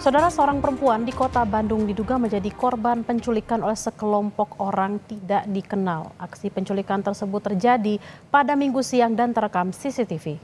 Saudara, seorang perempuan di kota Bandung diduga menjadi korban penculikan oleh sekelompok orang tidak dikenal. Aksi penculikan tersebut terjadi pada Minggu siang dan terekam CCTV.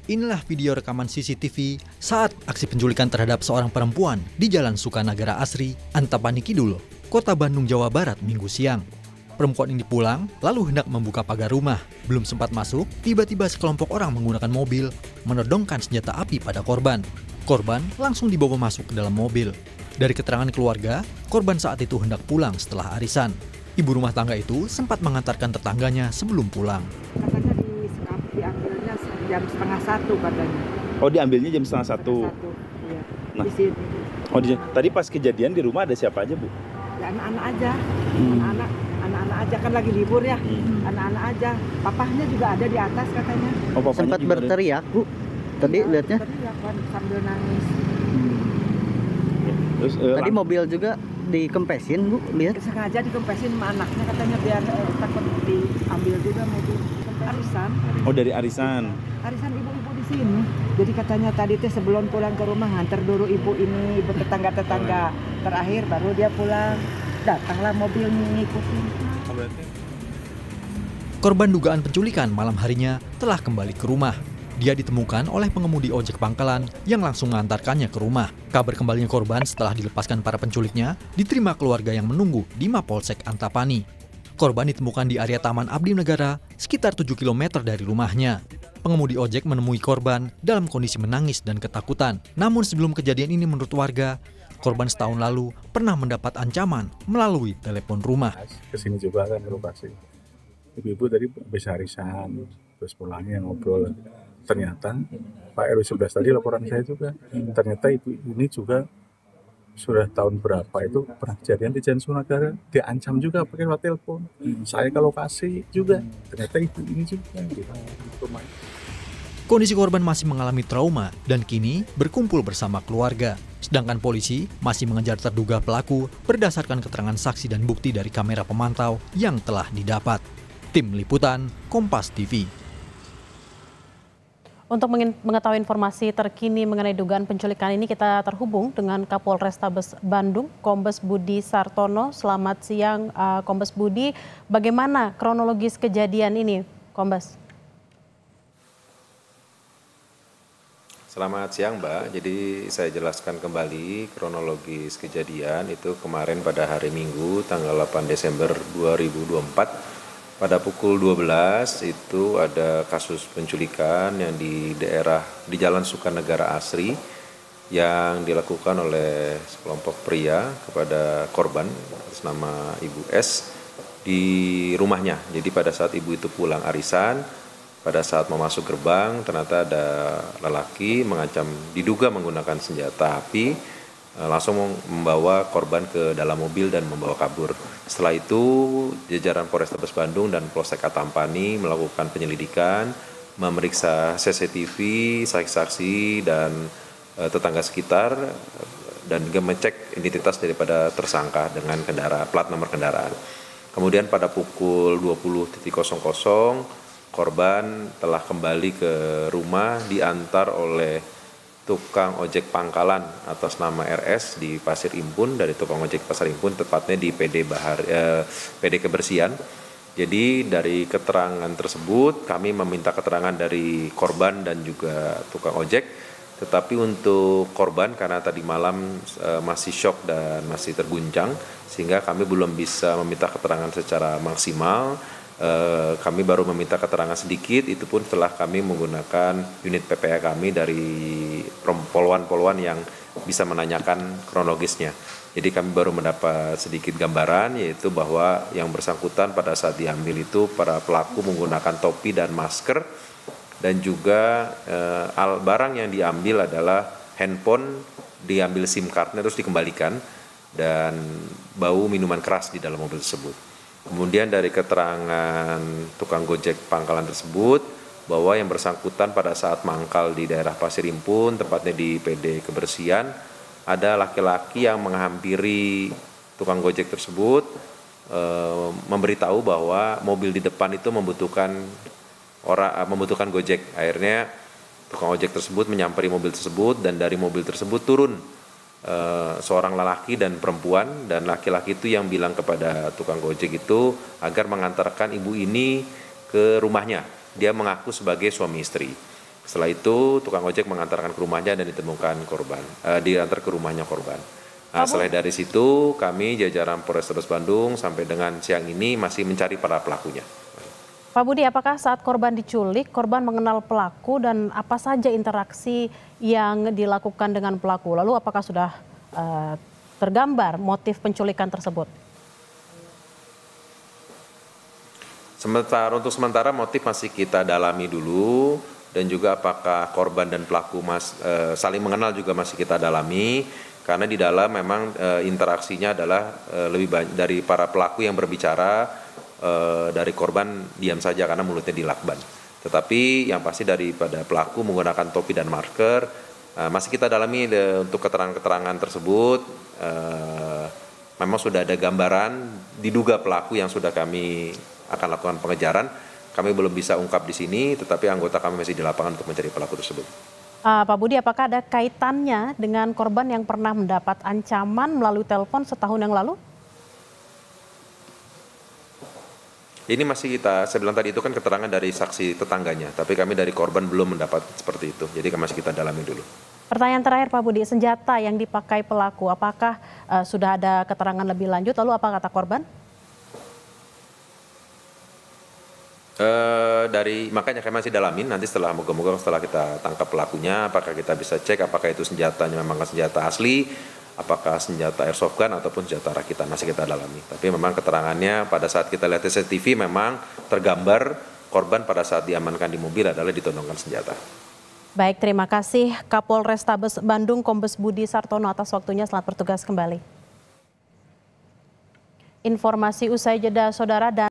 Inilah video rekaman CCTV saat aksi penculikan terhadap seorang perempuan di Jalan Sukanagara Asri, Antapani Kidul, Kota Bandung, Jawa Barat, Minggu siang. Perempuan ini pulang, lalu hendak membuka pagar rumah. Belum sempat masuk, tiba-tiba sekelompok orang menggunakan mobil menodongkan senjata api pada korban. Korban langsung dibawa masuk ke dalam mobil. Dari keterangan keluarga, korban saat itu hendak pulang setelah arisan. Ibu rumah tangga itu sempat mengantarkan tetangganya sebelum pulang. Katanya diambilnya jam 12:30 katanya. Oh, diambilnya jam 12:30. Iya. Nah. Di sini. Oh, tadi pas kejadian di rumah ada siapa aja, Bu? Ya anak-anak aja. Anak-anak aja kan lagi libur ya. Anak-anak aja. Papahnya juga ada di atas katanya. Oh, papanya sempat juga berteriak, Bu. Tadi Ya, lihatnya. teriak kan sambil nangis. Terus Tadi mobil juga dikempesin, Bu. Lihat. Sengaja dikempesin sama anaknya katanya biar takut diambil juga mobil. Arisan. Oh, dari arisan. Arisan ibu-ibu di sini. Jadi katanya tadi teh sebelum pulang ke rumah nganter dulu ibu ini, ibu tetangga-tetangga. Terakhir baru dia pulang. Datanglah mobil ngikutin. Korban dugaan penculikan malam harinya telah kembali ke rumah. Dia ditemukan oleh pengemudi ojek pangkalan yang langsung mengantarkannya ke rumah. Kabar kembalinya korban setelah dilepaskan para penculiknya diterima keluarga yang menunggu di Mapolsek Antapani. Korban ditemukan di area Taman Abdi Negara sekitar 7 km dari rumahnya. Pengemudi ojek menemui korban dalam kondisi menangis dan ketakutan. Namun sebelum kejadian ini menurut warga, korban setahun lalu pernah mendapat ancaman melalui telepon rumah. Kesini juga kan lokasi. Ibu-ibu tadi habis arisan, terus pulangnya ngobrol. Ternyata Pak RW 11 tadi laporan saya juga. Ternyata ibu ini juga sudah tahun berapa itu pernah kejadian di Jalan Sukanagara, diancam juga pakai lewat telepon. Saya ke lokasi juga, ternyata ibu ini juga gitu. Kondisi korban masih mengalami trauma dan kini berkumpul bersama keluarga. Sedangkan polisi masih mengejar terduga pelaku berdasarkan keterangan saksi dan bukti dari kamera pemantau yang telah didapat. Tim Liputan, Kompas TV. Untuk mengetahui informasi terkini mengenai dugaan penculikan ini, kita terhubung dengan Kapolrestabes Bandung, Kombes Budi Sartono. Selamat siang, Kombes Budi. Bagaimana kronologis kejadian ini, Kombes? Selamat siang, Mbak. Jadi saya jelaskan kembali kronologis kejadian itu kemarin pada hari Minggu, tanggal 8 Desember 2024. Pada pukul 12 itu ada kasus penculikan yang di Jalan Sukanagara Asri yang dilakukan oleh sekelompok pria kepada korban atas nama Ibu S di rumahnya. Jadi pada saat ibu itu pulang arisan, pada saat mau masuk gerbang ternyata ada lelaki mengancam, diduga menggunakan senjata api, langsung membawa korban ke dalam mobil dan membawa kabur. Setelah itu jajaran Polrestabes Bandung dan Polsek Antapani melakukan penyelidikan, memeriksa CCTV, saksi-saksi dan tetangga sekitar dan juga mengecek identitas daripada tersangka dengan plat nomor kendaraan. Kemudian pada pukul 20.00 korban telah kembali ke rumah diantar oleh tukang ojek pangkalan atas nama RS di Pasir Impun, dari tukang ojek Pasir Impun, tepatnya di PD Kebersihan. Jadi dari keterangan tersebut kami meminta keterangan dari korban dan juga tukang ojek. Tetapi untuk korban karena tadi malam masih syok dan masih terguncang, sehingga kami belum bisa meminta keterangan secara maksimal. Kami baru meminta keterangan sedikit, itu pun setelah kami menggunakan unit PPA kami dari polwan-polwan yang bisa menanyakan kronologisnya. Jadi kami baru mendapat sedikit gambaran, yaitu bahwa yang bersangkutan pada saat diambil itu para pelaku menggunakan topi dan masker, dan juga barang yang diambil adalah handphone, diambil SIM cardnya terus dikembalikan, dan bau minuman keras di dalam mobil tersebut. Kemudian dari keterangan tukang gojek pangkalan tersebut, bahwa yang bersangkutan pada saat mangkal di daerah Pasir Impun, tepatnya di PD Kebersihan, ada laki-laki yang menghampiri tukang gojek tersebut, memberitahu bahwa mobil di depan itu membutuhkan gojek. Akhirnya Tukang ojek tersebut menyamperi mobil tersebut dan dari mobil tersebut turun seorang lelaki dan perempuan, dan laki-laki itu yang bilang kepada tukang ojek itu agar mengantarkan ibu ini ke rumahnya. Dia mengaku sebagai suami istri. Setelah itu tukang ojek mengantarkan ke rumahnya dan ditemukan korban, diantar ke rumahnya korban. Nah, selain dari situ kami jajaran Polrestabes Bandung sampai dengan siang ini masih mencari para pelakunya. Pak Budi, apakah saat korban diculik, korban mengenal pelaku dan apa saja interaksi yang dilakukan dengan pelaku? Lalu apakah sudah tergambar motif penculikan tersebut? Untuk sementara motif masih kita dalami dulu, dan juga apakah korban dan pelaku saling mengenal juga masih kita dalami, karena di dalam memang interaksinya adalah lebih banyak dari para pelaku yang berbicara. Dari korban diam saja karena mulutnya dilakban. Tetapi yang pasti daripada pelaku menggunakan topi dan masker, masih kita dalami untuk keterangan-keterangan tersebut. Memang sudah ada gambaran diduga pelaku yang sudah kami akan lakukan pengejaran. Kami belum bisa ungkap di sini, tetapi anggota kami masih di lapangan untuk mencari pelaku tersebut. Pak Budi, apakah ada kaitannya dengan korban yang pernah mendapat ancaman melalui telepon setahun yang lalu? Ini masih saya bilang tadi itu kan keterangan dari saksi tetangganya, tapi kami dari korban belum mendapat seperti itu, jadi masih kita dalami dulu. Pertanyaan terakhir Pak Budi, senjata yang dipakai pelaku, apakah sudah ada keterangan lebih lanjut, lalu apa kata korban? Makanya kami masih dalamin, nanti moga-moga setelah kita tangkap pelakunya, apakah kita bisa cek apakah itu senjatanya memang senjata asli, apakah senjata airsoft gun ataupun senjata rakitan, masih kita dalami. Tapi memang keterangannya pada saat kita lihat CCTV memang tergambar korban pada saat diamankan di mobil adalah ditodongkan senjata. Baik, terima kasih Kapolrestabes Bandung Kombes Budi Sartono atas waktunya, selamat bertugas kembali. Informasi usai jeda saudara dan